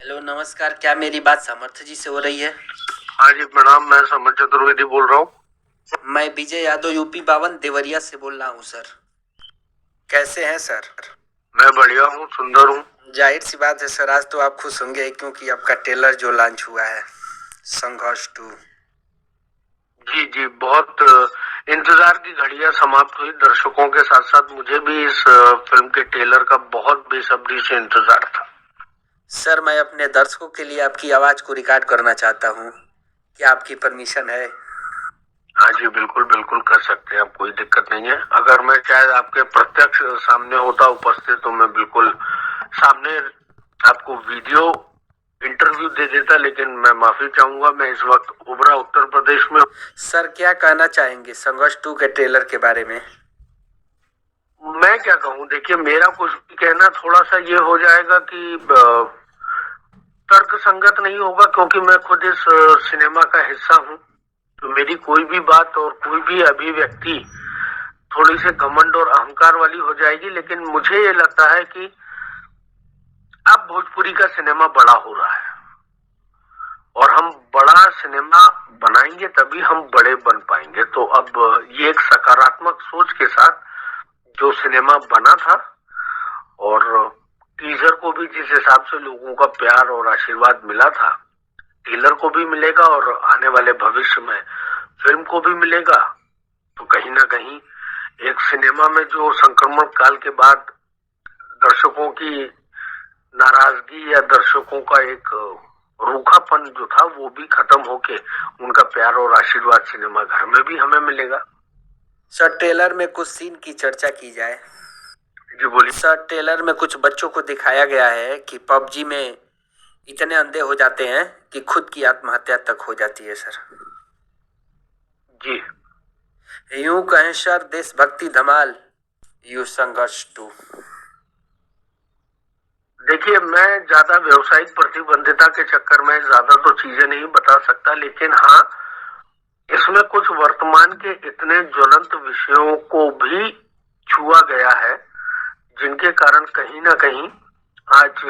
Hello नमस्कार, क्या मेरी बात समर्थ जी से हो रही है? हाँ जी प्रणाम, मैं समर चतुर्वेदी बोल रहा हूँ। मैं विजय यादव यूपी 52 देवरिया से बोल रहा हूँ सर। कैसे हैं सर? मैं बढ़िया हूँ, सुंदर हूँ। जाहिर सी बात है सर, आज तो आप खुश होंगे क्योंकि आपका ट्रेलर जो लॉन्च हुआ है, संघर्ष 2। जी जी, बहुत इंतजार की घड़ियां समाप्त हुई। दर्शकों के साथ साथ मुझे भी इस फिल्म के ट्रेलर का बहुत बेसब्री से इंतजार था। सर, मैं अपने दर्शकों के लिए आपकी आवाज को रिकॉर्ड करना चाहता हूँ। क्या आपकी परमिशन है? हाँ जी, बिल्कुल बिल्कुल कर सकते हैं आप, कोई दिक्कत नहीं है। अगर मैं शायद आपके प्रत्यक्ष सामने होता उपस्थित तो मैं बिल्कुल सामने आपको वीडियो इंटरव्यू दे देता, लेकिन मैं माफी चाहूंगा, मैं इस वक्त ओबरा उत्तर प्रदेश में। सर, क्या कहना चाहेंगे संघर्ष 2 के ट्रेलर के बारे में? मैं क्या कहूँ, देखिए मेरा कुछ भी कहना थोड़ा सा ये हो जाएगा कि तर्क संगत नहीं होगा, क्योंकि मैं खुद इस सिनेमा का हिस्सा हूँ। तो मेरी कोई भी बात और कोई भी अभिव्यक्ति थोड़ी सी घमंड और अहंकार वाली हो जाएगी। लेकिन मुझे ये लगता है कि अब भोजपुरी का सिनेमा बड़ा हो रहा है और हम बड़ा सिनेमा बनाएंगे तभी हम बड़े बन पाएंगे। तो अब ये एक सकारात्मक सोच के साथ जो सिनेमा बना था और टीजर को भी जिस हिसाब से लोगों का प्यार और आशीर्वाद मिला था, ट्रेलर को भी मिलेगा और आने वाले भविष्य में फिल्म को भी मिलेगा। तो कहीं ना कहीं एक सिनेमा में जो संक्रमण काल के बाद दर्शकों की नाराजगी या दर्शकों का एक रूखापन जो था वो भी खत्म होके उनका प्यार और आशीर्वाद सिनेमा घर में भी हमें मिलेगा। सर, ट्रेलर में कुछ सीन की चर्चा की जाए। जी बोलिए। सर, ट्रेलर में कुछ बच्चों को दिखाया गया है कि पबजी में इतने अंधे हो जाते हैं कि खुद की आत्महत्या तक हो जाती है सर। जी, यूं कहें सर, देशभक्ति धमाल यू संघर्ष 2। देखिए मैं ज्यादा व्यवसायिक प्रतिबद्धता के चक्कर में ज्यादा तो चीजें नहीं बता सकता, लेकिन हाँ, इसमें कुछ वर्तमान के इतने ज्वलंत विषयों को भी छुआ गया है जिनके कारण कहीं ना कहीं आज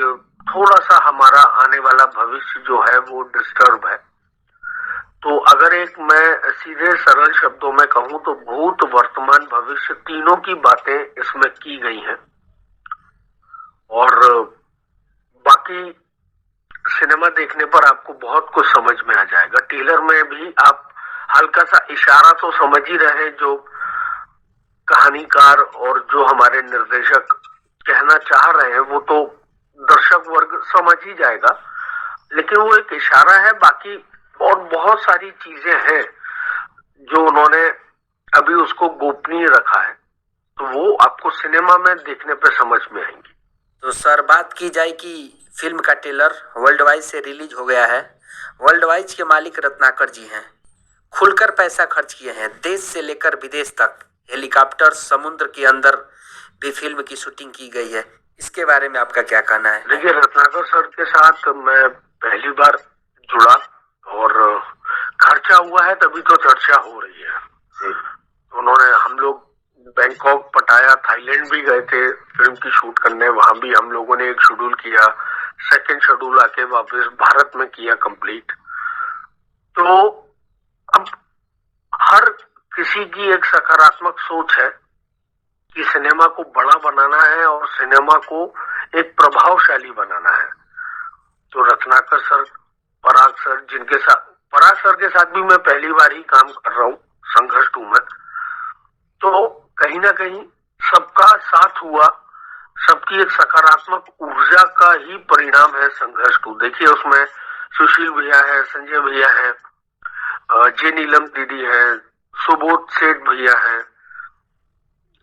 थोड़ा सा हमारा आने वाला भविष्य जो है वो डिस्टर्ब है। तो अगर एक मैं सीधे सरल शब्दों में कहूं तो भूत वर्तमान भविष्य तीनों की बातें इसमें की गई हैं। और बाकी सिनेमा देखने पर आपको बहुत कुछ समझ में आ जाएगा। ट्रेलर में भी आप हल्का सा इशारा तो समझ ही रहे हैं, जो कहानीकार और जो हमारे निर्देशक कहना चाह रहे हैं वो तो दर्शक वर्ग समझ ही जाएगा, लेकिन वो एक इशारा है। बाकी और बहुत सारी चीजें हैं जो उन्होंने अभी उसको गोपनीय रखा है, तो वो आपको सिनेमा में देखने पे समझ में आएंगी। तो सर, बात की जाए कि फिल्म का ट्रेलर वर्ल्ड वाइड से रिलीज हो गया है। वर्ल्ड वाइड के मालिक रत्नाकर जी हैं। खुलकर पैसा खर्च किए हैं, देश से लेकर विदेश तक। हेलीकॉप्टर, समुद्र के अंदर भी फिल्म की शूटिंग की गई है। इसके बारे में आपका क्या कहना है? देखिए रत्नाकर सर के साथ मैं पहली बार जुड़ा और खर्चा हुआ है तभी तो चर्चा हो रही है। उन्होंने, हम लोग बैंकॉक, पटाया, थाईलैंड भी गए थे फिल्म की शूट करने। वहां भी हम लोगों ने एक शेड्यूल किया, सेकेंड शेड्यूल आके वापस भारत में किया कंप्लीट। तो अब हर किसी की एक सकारात्मक सोच है कि सिनेमा को बड़ा बनाना है और सिनेमा को एक प्रभावशाली बनाना है। तो रत्नाकर सर, पराग सर, जिनके साथ, पराग सर के साथ भी मैं पहली बार ही काम कर रहा हूँ संघर्ष 2 में, तो कहीं ना कहीं सबका साथ हुआ, सबकी एक सकारात्मक ऊर्जा का ही परिणाम है संघर्ष 2। देखिए उसमें सुशील भैया है, संजय भैया है, जे नीलम दीदी है, सुबोध सेठ भैया है,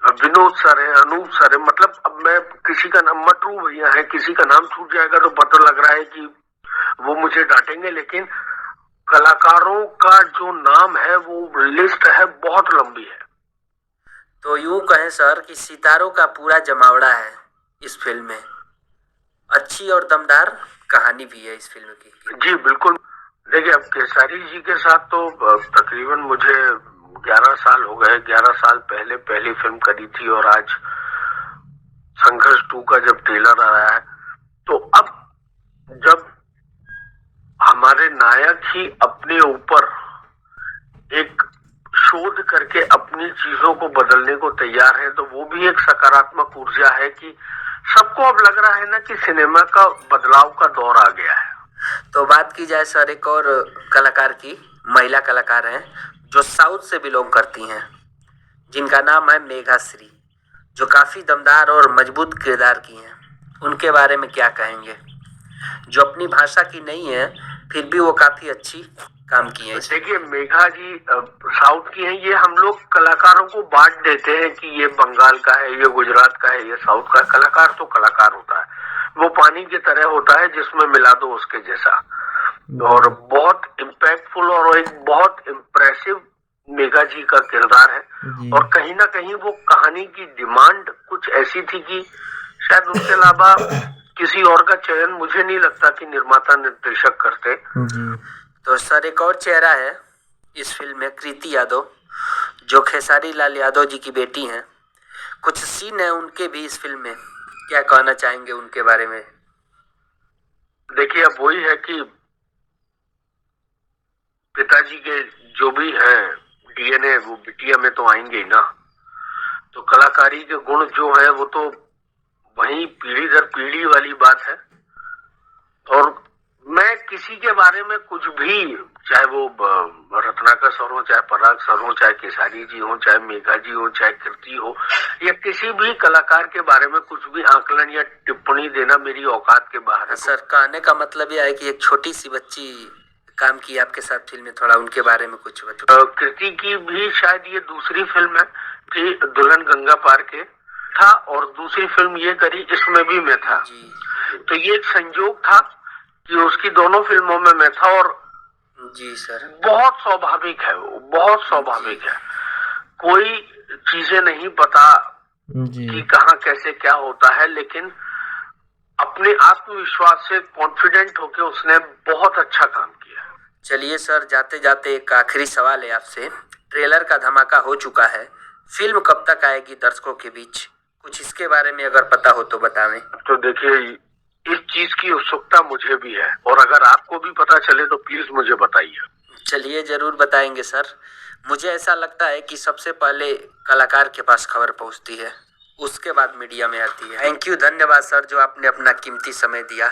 विनोद सर है, अनूप सर है। मतलब अब मैं किसी का नाम, मटरू भैया है, किसी का नाम छूट जाएगा तो पता लग रहा है कि वो मुझे डांटेंगे, लेकिन कलाकारों का जो नाम है वो लिस्ट है बहुत लंबी है। तो यूं कहें सर कि सितारों का पूरा जमावड़ा है इस फिल्म में। अच्छी और दमदार कहानी भी है इस फिल्म की। जी बिल्कुल। देखिए अब केसारी जी के साथ तो तकरीबन मुझे 11 साल हो गए। 11 साल पहले पहली फिल्म करी थी और आज संघर्ष 2 का जब ट्रेलर आ रहा है, तो अब जब नायक ही अपने ऊपर एक शोध करके अपनी चीजों को बदलने को तैयार है, तो वो भी एक सकारात्मक ऊर्जा है कि सबको अब लग रहा है ना कि सिनेमा का बदलाव का दौर आ गया है। तो बात की जाए सर एक और कलाकार की, महिला कलाकार हैं जो साउथ से बिलोंग करती हैं, जिनका नाम है मेघा श्री, जो काफ़ी दमदार और मजबूत किरदार की हैं। उनके बारे में क्या कहेंगे, जो अपनी भाषा की नहीं है फिर भी वो काफ़ी अच्छी काम की है। देखिए, मेघा जी साउथ की हैं। ये हम लोग कलाकारों को बांट देते हैं कि ये बंगाल का है, ये गुजरात का है, ये साउथ का है। कलाकार तो कलाकार होता है, वो पानी की तरह होता है जिसमें मिला दो उसके जैसा। और बहुत इम्पैक्टफुल और एक बहुत इम्प्रेसिव मेघा जी का किरदार है। और कहीं ना कहीं वो कहानी की डिमांड कुछ ऐसी थी कि शायद उसके अलावा किसी और का चयन मुझे नहीं लगता कि निर्माता निर्देशक करते। तो सर एक और चेहरा है इस फिल्म में, कृति यादव, जो खेसारी लाल यादव जी की बेटी हैं। कुछ सीन है उनके भी इस फिल्म में, क्या कहना चाहेंगे उनके बारे में? देखिए, अब वही है कि पिताजी के जो भी हैं डीएनए वो बिटिया में तो आएंगे ही ना। तो कलाकारी के गुण जो है वो तो वही पीढ़ी दर पीढ़ी वाली बात है। और मैं किसी के बारे में कुछ भी, चाहे वो रत्नाकर सर हो, चाहे पराग सर हो, चाहे केसारी जी हो, चाहे मेघा जी हो, चाहे कृति हो, या किसी भी कलाकार के बारे में कुछ भी आकलन या टिप्पणी देना मेरी औकात के बाहर है। सर कहने का मतलब यह है कि एक छोटी सी बच्ची काम की आपके साथ फिल्म में, थोड़ा उनके बारे में कुछ बताओ। कृति की भी शायद ये दूसरी फिल्म है कि दुल्हन गंगा पार के था, और दूसरी फिल्म ये करी इसमें भी मैं था जी। तो ये एक संयोग था कि उसकी दोनों फिल्मों में मैं था। और जी सर, बहुत स्वाभाविक है वो, बहुत स्वाभाविक है। कोई चीजें नहीं पता कि कहाँ कैसे क्या होता है, लेकिन अपने आत्मविश्वास से कॉन्फिडेंट होके उसने बहुत अच्छा काम किया। चलिए सर, जाते जाते एक आखिरी सवाल है आपसे। ट्रेलर का धमाका हो चुका है, फिल्म कब तक आएगी दर्शकों के बीच, कुछ इसके बारे में अगर पता हो तो बतावें। तो देखिए, इस चीज की उत्सुकता मुझे भी है, और अगर आपको भी पता चले तो प्लीज मुझे बताइए। चलिए जरूर बताएंगे सर। मुझे ऐसा लगता है कि सबसे पहले कलाकार के पास खबर पहुंचती है, उसके बाद मीडिया में आती है। थैंक यू, धन्यवाद सर जो आपने अपना कीमती समय दिया।